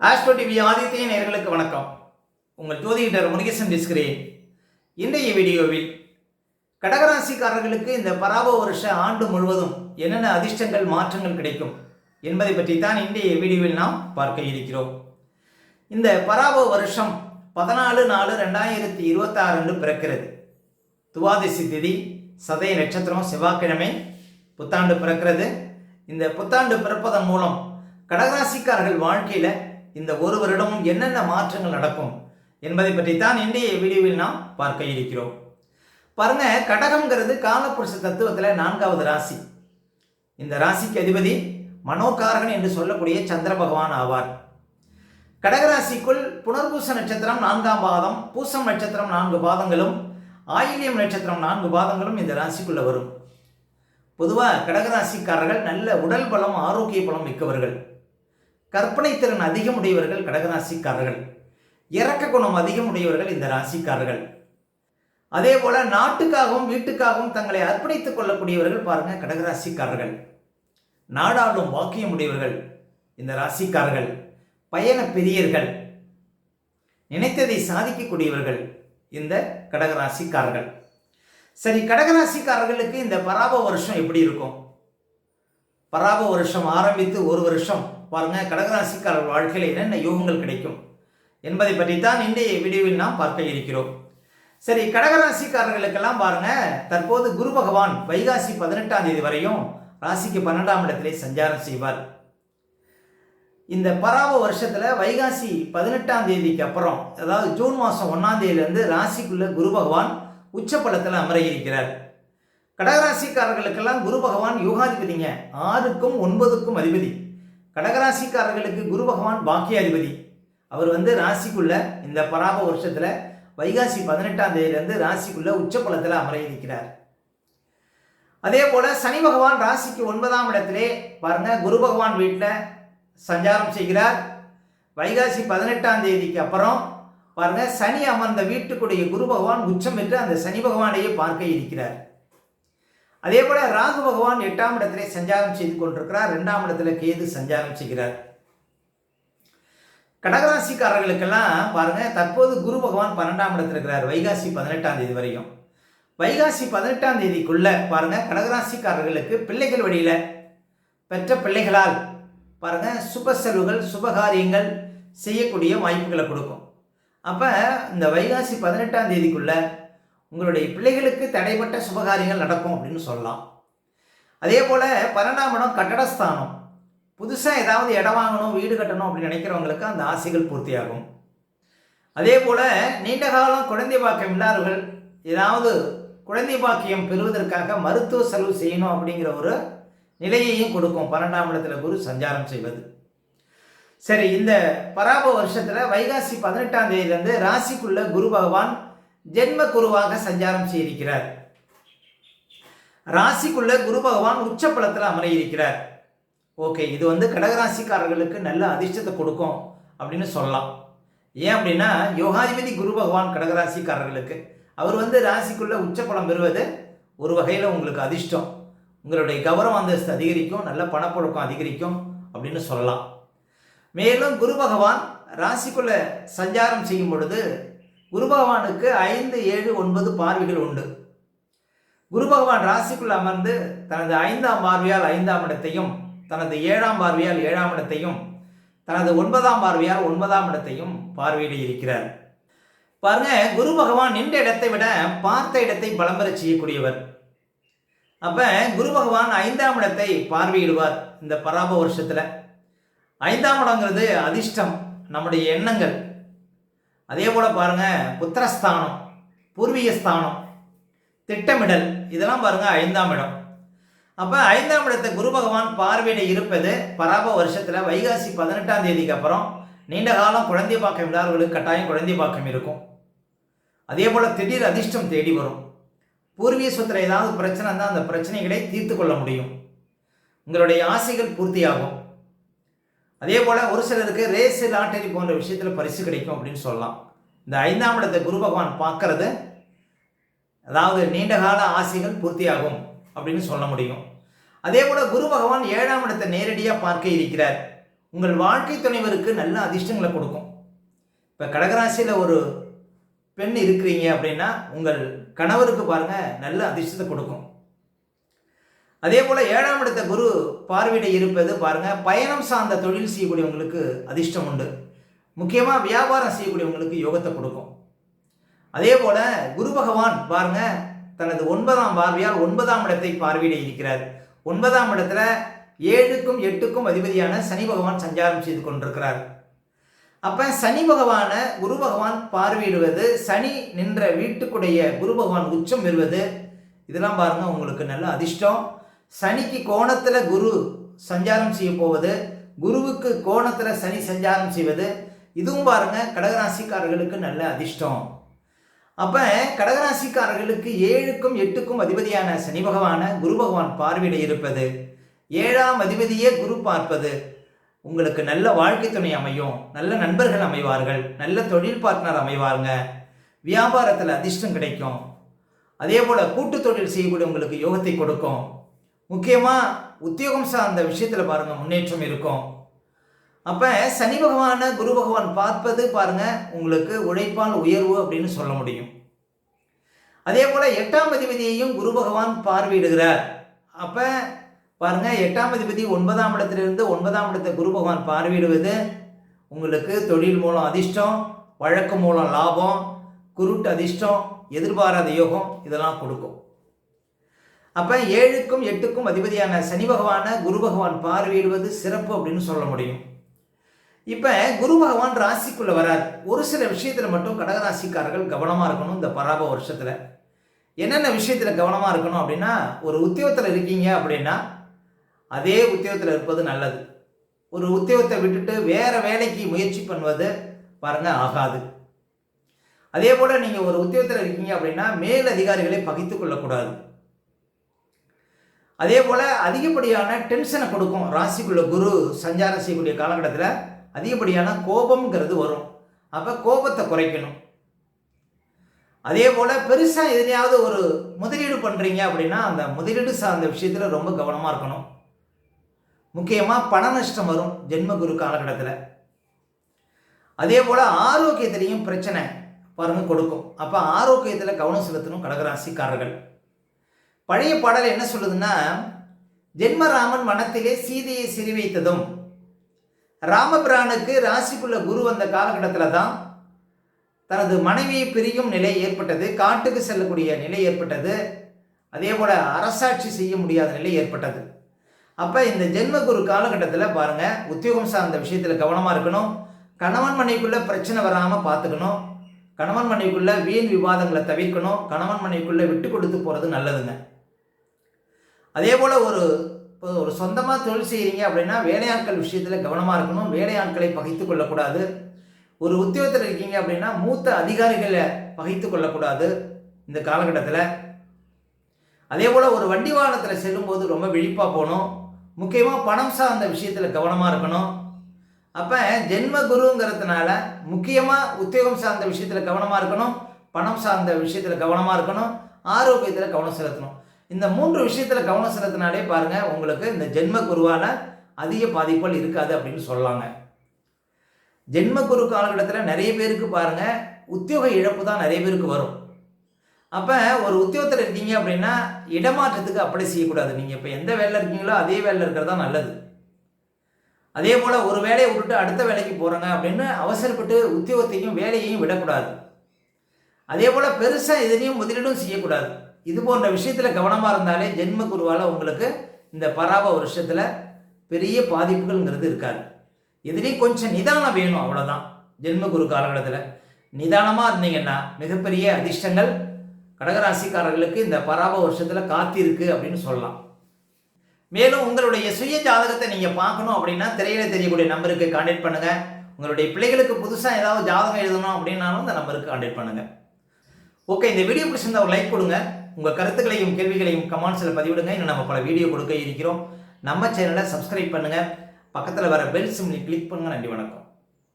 Astro TV Aditya நேயர்களுக்கு வணக்கம். உங்கள் ஜோதிடர் முருகேசன் பேசுகிறேன். இன்றைய வீடியோவில் கடகராசிக்காரர்களுக்கு இந்த பராபவ வருஷ ஆண்டு முழுவதும் என்னென்ன அதிர்ஷ்டங்கள் மாற்றங்கள் கிடைக்கும் என்பதை பற்றி தான் இன்றைய வீடியோவில் நாம் பார்க்க இருக்கிறோம். இந்த பராபவ வருஷம் 14/4/2026 பிறக்கிறது. துவாதசி திதி, சதய நட்சத்திரம், செவ்வாய்க்கிழமை புத்தாண்டு பிறக்கிறது. இந்த புத்தாண்டு பிறப்பதன் மூலம் கடகராசிக்காரர்கள் வாழ்க்கையில் இந்த ஒரு வருடமும் என்னென்ன மாற்றங்கள் நடக்கும் என்பதை பற்றி தான் இன்றைய வீடியோவில் நாம் பார்க்க இருக்கிறோம். பாருங்க, கடகம்ங்கிறது காலப்புருஷ தத்துவத்தில் 4வது ராசி. இந்த ராசிக்கு அதிபதி மனோகாரகன் என்று சொல்லக்கூடிய சந்திர பகவான் ஆவார். கடகராசிக்குள் புனர்பூச நட்சத்திரம் 4ஆம் பாதம், பூசம் நட்சத்திரம் 4 பாதங்களும், ஆயில்யம் நட்சத்திரம் 4 பாதங்களும் இந்த ராசிக்குள்ள வரும். பொதுவாக கடகராசிக்காரர்கள் நல்ல உடல் பலம், ஆரோக்கிய பலம் மிக்கவர்கள். கற்பனை திறன் அதிகமுடையவர்கள் கடகராசிக்காரர்கள். இரக்க குணம் அதிகமுடையவர்கள் இந்த ராசிக்காரர்கள். அதே போல நாட்டுக்காகவும் வீட்டுக்காகவும் தங்களை அர்ப்பணித்துக் கொள்ளக்கூடியவர்கள் பாருங்க கடகராசிக்காரர்கள். நாடாளும் வாக்கியம் உடையவர்கள் இந்த ராசிக்காரர்கள். பயண பிரியர்கள், நினைத்ததை சாதிக்கக்கூடியவர்கள் இந்த கடகராசிக்காரர்கள். சரி, கடகராசிக்காரர்களுக்கு இந்த பராபவ வருஷம் எப்படி இருக்கும்? பராபவ வருஷம் ஆரம்பித்து ஒரு வருஷம் பாருங்க கடகராசிக்காரர்கள் வாழ்க்கையில் என்னென்ன யோகங்கள் கிடைக்கும் என்பதை பற்றி தான் இன்றைய வீடியோவில் நாம் பார்க்க இருக்கிறோம். சரி, கடகராசிக்காரர்களுக்கெல்லாம் பாருங்க, தற்போது குரு பகவான் வைகாசி 18ஆம் தேதி வரையும் ராசிக்கு 12ஆம் இடத்திலே சஞ்சாரம் செய்வார். இந்த பராபவ வருஷத்துல வைகாசி 18ஆம் தேதிக்கு அப்புறம், அதாவது ஜூன் மாதம் 1ஆம் தேதியிலிருந்து ராசிக்குள்ள குரு பகவான் உச்சப்பலத்தில் அமர இருக்கிறார். கடகராசிக்காரர்களுக்கெல்லாம் குரு பகவான் யோகாதிபதிங்க, 6க்கும் 9க்கும் அதிபதி. கடகராசிக்காரர்களுக்கு குரு பகவான் பாக்கியாதிபதி. அவர் ராசிக்குள்ள இந்த பராபவ வருஷத்துல வைகாசி 18ஆம் தேதியிலிருந்து ராசிக்குள்ள உச்சப்பலத்தில் அமர இருக்கிறார். அதே போல சனி பகவான் ராசிக்கு 9ஆம் இடத்திலே பாருங்க குரு பகவான் வீட்டில் சஞ்சாரம் செய்கிறார். வைகாசி 18ஆம் தேதிக்கு அப்புறம் பாருங்க சனி அமர்ந்த வீட்டுக்குடைய குரு பகவான் உச்சம் பெற்று அந்த சனி பகவானையே பார்க்க இருக்கிறார். அதே போல ராகு பகவான் 8ஆம் இடத்திலே சஞ்சாரம் செய்து கொண்டிருக்கிறார். 2ஆம் இடத்துல கேது சஞ்சாரம் செய்கிறார். கடகராசிக்காரர்களுக்கெல்லாம் பாருங்க தற்போது குரு பகவான் 12ஆம் இடத்துல இருக்கிறார் வைகாசி 18ஆம் தேதி வரையும். வைகாசி 18ஆம் தேதிக்குள்ள பாருங்க கடகராசிக்காரர்களுக்கு பிள்ளைகள் வழியில பெற்ற பிள்ளைகளால் பாருங்க சுப செலவுகள், சுபகாரியங்கள் செய்யக்கூடிய வாய்ப்புகளை கொடுக்கும். அப்ப இந்த வைகாசி 18ஆம் தேதிக்குள்ள உங்களுடைய பிள்ளைகளுக்கு தடைப்பட்ட சுபகாரியங்கள் நடக்கும் அப்படின்னு சொல்லலாம். அதே போல 12ஆம் இடம் கட்டடஸ்தானம். புதுசாக ஏதாவது இடம் வாங்கணும், வீடு கட்டணும் அப்படின்னு நினைக்கிறவங்களுக்கு அந்த ஆசைகள் பூர்த்தியாகும். அதே போல நீண்ட காலம் குழந்தை பாக்கியம் இல்லாதவர்கள் ஏதாவது குழந்தை பாக்கியம் பெறுவதற்காக மருத்துவ செலவு செய்யணும் அப்படிங்கிற ஒரு நிலையையும் கொடுக்கும் 12ஆம் இடத்துல குரு சஞ்சாரம் செய்வது. சரி, இந்த பராபவ வருஷத்துல வைகாசி 18ஆம் தேதியிலிருந்து ராசிக்குள்ள குரு பகவான் ஜென்ம குருவாக சஞ்சாரம் செய்திருக்கிறார். ராசிக்குள்ள குரு பகவான் உச்சப்பலத்தில் அமர இருக்கிறார். ஓகே, இது கடகராசிக்காரர்களுக்கு நல்ல அதிர்ஷ்டத்தை கொடுக்கும் அப்படின்னு சொல்லலாம். ஏன் அப்படின்னா யோகாதிபதி குரு பகவான் கடகராசிக்காரர்களுக்கு அவர் ராசிக்குள்ள உச்சப்பலம் பெறுவது ஒரு வகையில் உங்களுக்கு அதிர்ஷ்டம். உங்களுடைய கௌரவ அந்தஸ்து அதிகரிக்கும், நல்ல பணப்புழக்கம் அதிகரிக்கும் அப்படின்னு சொல்லலாம். மேலும் குரு பகவான் ராசிக்குள்ள சஞ்சாரம் செய்யும் பொழுது குரு பகவானுக்கு 5, 7, 9 பார்வைகள் உண்டு. குரு பகவான் ராசிக்குள் அமர்ந்து தனது 5ஆம் பார்வையால் 5ஆம் இடத்தையும், தனது 7ஆம் பார்வையால் 7ஆம் இடத்தையும், தனது 9ஆம் பார்வையால் 9ஆம் இடத்தையும் பார்வையிட இருக்கிறார். பாருங்க, குரு பகவான் நின்ற இடத்தை விட பார்த்த இடத்தை பலம் பெற செய்யக்கூடியவர். அப்ப குரு பகவான் 5ஆம் இடத்தை பார்வையிடுவார். இந்த பராபவ வருஷத்துல 5ஆம் இடங்கிறது அதிர்ஷ்டம், நம்முடைய எண்ணங்கள். அதே போல பாருங்க புத்திரஸ்தானம், பூர்வீக ஸ்தானம், திட்டமிடல், இதெல்லாம் பாருங்க 5ஆம் இடம். அப்ப 5ஆம் இடத்தை குரு பகவான் பார்வையிட இருப்பது பராபவ வருஷத்துல வைகாசி 18ஆம் தேதிக்கு அப்புறம் நீண்ட காலம் குழந்தை பாக்கியம் இல்லாதவர்களுக்கு கட்டாயம் குழந்தை பாக்கியம் இருக்கும். அதே போல திடீர் அதிர்ஷ்டம் தேடி வரும். பூர்வீக சொத்துல ஏதாவது பிரச்சனை இருந்தால் அந்த பிரச்சனைகளை தீர்த்து கொள்ள முடியும். உங்களுடைய ஆசைகள் பூர்த்தியாகும். அதே போல ஒரு சிலருக்கு ரேஸ், லாட்டரி போன்ற விஷயத்துல பரிசு கிடைக்கும் அப்படின்னு சொல்லலாம். இந்த 5ஆம் இடத்தை குரு பகவான் பார்க்கறது அதாவது நீண்ட கால ஆசைகள் பூர்த்தியாகும் அப்படின்னு சொல்ல முடியும். அதே போல குரு பகவான் 7ஆம் இடத்தை நேரடியாக பார்க்க இருக்கிறார். உங்கள் வாழ்க்கை துணைவருக்கு நல்ல அதிர்ஷ்டங்களை கொடுக்கும். இப்போ கடகராசியில் ஒரு பெண் இருக்கிறீங்க அப்படின்னா உங்கள் கணவருக்கு பாருங்க நல்ல அதிர்ஷ்டத்தை கொடுக்கும். அதே போல 7ஆம் இடத்த குரு பார்வையிட இருப்பது பாருங்க பயணம் சார்ந்த தொழில் செய்யக்கூடியவங்களுக்கு அதிர்ஷ்டம் உண்டு. முக்கியமாக வியாபாரம் செய்யக்கூடியவங்களுக்கு யோகத்தை கொடுக்கும். அதே போல குரு பகவான் பாருங்க தனது 9ஆம் பார்வையால் 9ஆம் இடத்தை பார்வையிட இருக்கிறார். 9ஆம் இடத்துல 7க்கும் 8க்கும் அதிபதியான சனி பகவான் சஞ்சாரம் செய்து கொண்டிருக்கிறார். அப்ப சனி பகவான குரு பகவான் பார்வையிடுவது, சனி நின்ற வீட்டுக்குடைய குரு பகவான் உச்சம் பெறுவது, இதெல்லாம் பாருங்க உங்களுக்கு நல்ல அதிர்ஷ்டம். சனிக்கு கோணத்துல குரு சஞ்சாரம் செய்ய போவது, குருவுக்கு கோணத்துல சனி சஞ்சாரம் செய்வது, இதுவும் பாருங்க கடகராசிக்காரர்களுக்கு நல்ல அதிர்ஷ்டம். அப்ப கடகராசிக்காரர்களுக்கு 7க்கும் 8க்கும் அதிபதியான சனி பகவான குரு பகவான் பார்வையிட இருப்பது, 7ஆம் அதிபதியே குரு பார்ப்பது உங்களுக்கு நல்ல வாழ்க்கை துணை அமையும், நல்ல நண்பர்கள் அமைவார்கள், நல்ல தொழில் பார்ட்னர் அமைவாங்க, வியாபாரத்தில் அதிர்ஷ்டம் கிடைக்கும். அதே போல கூட்டு தொழில் செய்யக்கூடியவங்களுக்கு யோகத்தை கொடுக்கும். முக்கியமாக உத்தியோகம் சார்ந்த விஷயத்தில் பாருங்க முன்னேற்றம் இருக்கும். அப்போ சனி பகவான குரு பகவான் பார்ப்பது பாருங்க உங்களுக்கு உழைப்பால் உயர்வு அப்படின்னு சொல்ல முடியும். அதே போல 8ஆம் அதிபதியையும் குரு பகவான் பார்வையிடுகிறார். அப்போ பாருங்க 8ஆம் அதிபதி 9ஆம் இடத்திலிருந்து 9ஆம் இடத்தை குரு பகவான் பார்வையிடுவது உங்களுக்கு தொழில் மூலம் அதிர்ஷ்டம், வழக்கு மூலம் லாபம், குருட்டு அதிர்ஷ்டம், எதிர்பாராத யோகம் இதெல்லாம் கொடுக்கும். அப்போ 7க்கும் 8க்கும் அதிபதியான சனி பகவான குரு பகவான் பார்வையிடுவது சிறப்பு அப்படின்னு சொல்ல முடியும். இப்போ குரு பகவான் ராசிக்குள்ள வராது. ஒரு சில விஷயத்தில் மட்டும் கடகராசிக்காரர்கள் கவனமாக இருக்கணும். இந்த பராப வருஷத்தில் என்னென்ன விஷயத்தில் கவனமாக இருக்கணும் அப்படின்னா, ஒரு உத்தியோகத்தில் இருக்கீங்க அப்படின்னா அதே உத்தியோகத்தில் இருப்பது நல்லது. ஒரு உத்தியோகத்தை விட்டுட்டு வேற வேலைக்கு முயற்சி பண்ணுவது பாருங்க ஆகாது. அதே போல நீங்கள் ஒரு உத்தியோகத்தில் இருக்கீங்க அப்படின்னா மேல் அதிகாரிகளை பகைத்து கொள்ளக்கூடாது. அதே போல அதிகப்படியான டென்ஷனை கொடுக்கும். ராசிக்குள்ள குரு சஞ்சாரம் செய்யக்கூடிய காலகட்டத்தில் அதிகப்படியான கோபம்ங்கிறது வரும். அப்போ கோபத்தை குறைக்கணும். அதே போல பெருசாக எதுலையாவது ஒரு முதலீடு பண்ணுறீங்க அப்படின்னா அந்த முதலீடு சார்ந்த விஷயத்தில் ரொம்ப கவனமாக இருக்கணும். முக்கியமாக பண நஷ்டம் வரும் ஜென்ம குரு காலகட்டத்தில். அதே போல் ஆரோக்கியத்திலையும் பிரச்சனை பாருங்க கொடுக்கும். அப்போ ஆரோக்கியத்தில் கவனம் செலுத்தணும் கடகராசிக்காரர்கள். பழைய பாடல் என்ன சொல்லுதுன்னா, ஜென்மராமன் வனத்திலே சீதையை சிறி வைத்ததும், ராமபிரானுக்கு ராசிக்குள்ள குரு வந்த காலகட்டத்தில் தான் தனது மனைவியை பிரியும் நிலை ஏற்பட்டது, காட்டுக்கு செல்லக்கூடிய நிலை ஏற்பட்டது, அதே போல் அரசாட்சி செய்ய முடியாத நிலை ஏற்பட்டது. அப்போ இந்த ஜென்மகுரு காலகட்டத்தில் பாருங்க உத்தியோகம் சார்ந்த விஷயத்தில் கவனமாக இருக்கணும். கணவன் மனைவிக்குள்ள பிரச்சனை வராமல் பார்த்துக்கணும். கணவன் மனைவிக்குள்ள வீண் விவாதங்களை தவிர்க்கணும். கணவன் மனைவிக்குள்ள விட்டு கொடுத்து போகிறது நல்லதுங்க. அதே போல் ஒரு சொந்தமாக தொழில் செய்கிறீங்க அப்படின்னா வேலையாட்கள் விஷயத்தில் கவனமாக இருக்கணும். வேலையாட்களை பகைத்து கொள்ளக்கூடாது. ஒரு உத்தியோகத்தில் இருக்கீங்க அப்படின்னா மூத்த அதிகாரிகளை பகைத்து கொள்ளக்கூடாது இந்த காலகட்டத்தில். அதே போல் ஒரு வண்டி வாகனத்தில் செல்லும்போது ரொம்ப விழிப்பாக போகணும். முக்கியமாக பணம் சார்ந்த விஷயத்தில் கவனமாக இருக்கணும். அப்போ ஜென்ம குருங்கிறதுனால முக்கியமாக உத்தியோகம் சார்ந்த விஷயத்தில் கவனமாக இருக்கணும், பணம் சார்ந்த விஷயத்தில் கவனமாக இருக்கணும், ஆரோக்கியத்தில் கவனம் செலுத்தணும். இந்த 3 விஷயத்தில் கவனம் செலுத்தினாலே பாருங்கள் உங்களுக்கு இந்த ஜென்ம குருவால் அதிக பாதிப்புகள் இருக்காது அப்படின்னு சொல்லலாங்க. ஜென்ம குரு காலகட்டத்தில் நிறைய பேருக்கு பாருங்கள் உத்தியோக இழப்பு தான் நிறைய பேருக்கு வரும். அப்போ ஒரு உத்தியோகத்தில் இருக்கீங்க அப்படின்னா இடமாற்றத்துக்கு அப்படி செய்யக்கூடாது. நீங்கள் இப்போ எந்த வேலையில் இருக்கீங்களோ அதே வேலையில் இருக்கிறது தான் நல்லது. அதே போல் ஒரு வேலையை விட்டுட்டு அடுத்த வேலைக்கு போகிறாங்க அப்படின்னு அவசரப்பட்டு உத்தியோகத்தையும் வேலையையும் விடக்கூடாது. அதே போல் பெருசாக எதுலேயும் முதலீடும் செய்யக்கூடாது. இது போன்ற விஷயத்தில் கவனமாக இருந்தாலே ஜென்ம குருவால் உங்களுக்கு இந்த பராப வருஷத்தில் பெரிய பாதிப்புகள்ங்கிறது இருக்காது. எதுலேயும் கொஞ்சம் நிதானம் வேணும், அவ்வளோதான். ஜென்ம குரு காலகட்டத்தில் நிதானமாக இருந்தீங்கன்னா மிகப்பெரிய அதிர்ஷ்டங்கள் கடகராசிக்காரர்களுக்கு இந்த பராப வருஷத்தில் காத்திருக்கு அப்படின்னு சொல்லலாம். மேலும் உங்களுடைய சுய ஜாதகத்தை நீங்கள் பார்க்கணும் அப்படின்னா திரையில தெரியக்கூடிய நம்பருக்கு கான்டாக்ட் பண்ணுங்கள். உங்களுடைய பிள்ளைகளுக்கு புதுசாக ஏதாவது ஜாதகம் எழுதணும் அப்படின்னாலும் இந்த நம்பருக்கு கான்டாக்ட் பண்ணுங்கள். ஓகே, இந்த வீடியோ பிடிச்சிருந்தா ஒரு லைக் கொடுங்க. உங்கள் கருத்துக்களையும் கேள்விகளையும் கமெண்ட்ஸில் பதிவிடுங்க. இன்னும் நம்ம பல வீடியோ கொடுக்க இருக்கிறோம். நம்ம சேனலை சப்ஸ்கிரைப் பண்ணுங்கள். பக்கத்தில் வர பெல் சிம்லி கிளிக் பண்ணுங்கள். நன்றி, வணக்கம்.